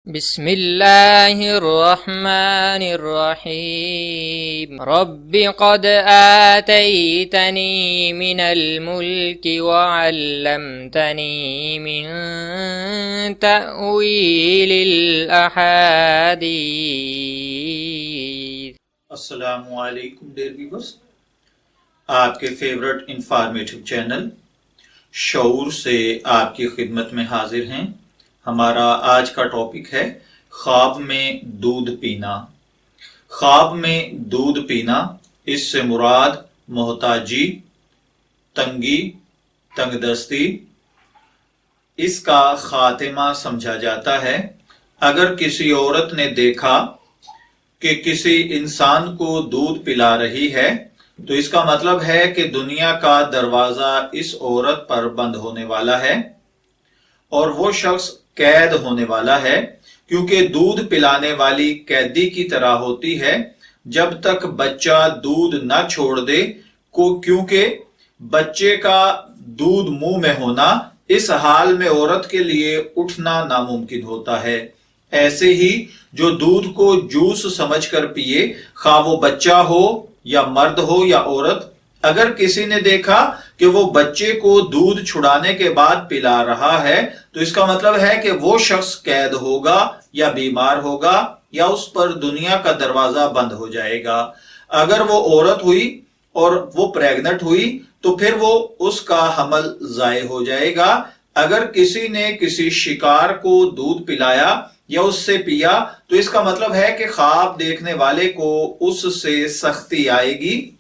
بسم اللہ الرحمن الرحیم رب قد آتیتنی من الملک وعلمتنی من تأویل الاحادیث۔ السلام علیکم ڈیئر ویورز، آپ کے فیورٹ انفارمیٹو چینل شعور سے آپ کی خدمت میں حاضر ہیں۔ ہمارا آج کا ٹاپک ہے خواب میں دودھ پینا۔ خواب میں دودھ پینا، اس سے مراد محتاجی، تنگی، تنگ دستی، اس کا خاتمہ سمجھا جاتا ہے۔ اگر کسی عورت نے دیکھا کہ کسی انسان کو دودھ پلا رہی ہے تو اس کا مطلب ہے کہ دنیا کا دروازہ اس عورت پر بند ہونے والا ہے اور وہ شخص قید ہونے والا ہے، کیونکہ دودھ پلانے والی قیدی کی طرح ہوتی ہے جب تک بچہ دودھ نہ چھوڑ دے، کیونکہ بچے کا دودھ منہ میں ہونا اس حال میں عورت کے لیے اٹھنا ناممکن ہوتا ہے۔ ایسے ہی جو دودھ کو جوس سمجھ کر پیے، خواہ وہ بچہ ہو یا مرد ہو یا عورت، اگر کسی نے دیکھا کہ وہ بچے کو دودھ چھڑانے کے بعد پلا رہا ہے تو اس کا مطلب ہے کہ وہ شخص قید ہوگا یا بیمار ہوگا یا اس پر دنیا کا دروازہ بند ہو جائے گا۔ اگر وہ عورت ہوئی اور وہ پریگننٹ ہوئی تو پھر وہ اس کا حمل ضائع ہو جائے گا۔ اگر کسی نے کسی شکار کو دودھ پلایا یا اس سے پیا تو اس کا مطلب ہے کہ خواب دیکھنے والے کو اس سے سختی آئے گی۔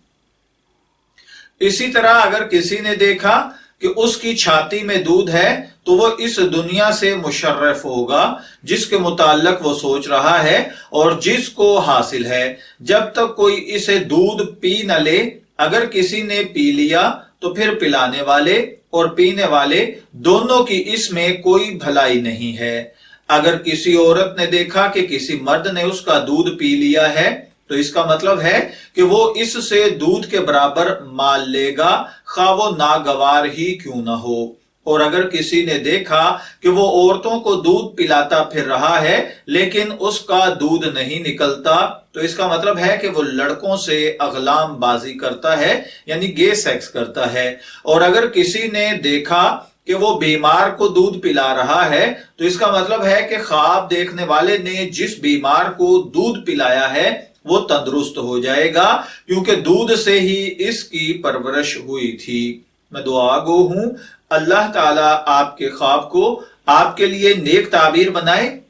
اسی طرح اگر کسی نے دیکھا کہ اس کی چھاتی میں دودھ ہے تو وہ اس دنیا سے مشرف ہوگا جس کے متعلق وہ سوچ رہا ہے اور جس کو حاصل ہے، جب تک کوئی اسے دودھ پی نہ لے۔ اگر کسی نے پی لیا تو پھر پلانے والے اور پینے والے دونوں کی اس میں کوئی بھلائی نہیں ہے۔ اگر کسی عورت نے دیکھا کہ کسی مرد نے اس کا دودھ پی لیا ہے تو اس کا مطلب ہے کہ وہ اس سے دودھ کے برابر مال لے گا، خواہ وہ ناگوار ہی کیوں نہ ہو۔ اور اگر کسی نے دیکھا کہ وہ عورتوں کو دودھ پلاتا پھر رہا ہے لیکن اس کا دودھ نہیں نکلتا تو اس کا مطلب ہے کہ وہ لڑکوں سے اغلام بازی کرتا ہے، یعنی گے سیکس کرتا ہے۔ اور اگر کسی نے دیکھا کہ وہ بیمار کو دودھ پلا رہا ہے تو اس کا مطلب ہے کہ خواب دیکھنے والے نے جس بیمار کو دودھ پلایا ہے وہ تندرست ہو جائے گا، کیونکہ دودھ سے ہی اس کی پرورش ہوئی تھی۔ میں دعا گو ہوں اللہ تعالیٰ آپ کے خواب کو آپ کے لیے نیک تعبیر بنائے۔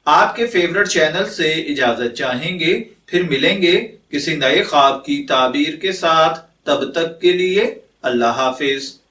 آپ کے فیورٹ چینل سے اجازت چاہیں گے، پھر ملیں گے کسی نئے خواب کی تعبیر کے ساتھ۔ تب تک کے لیے اللہ حافظ۔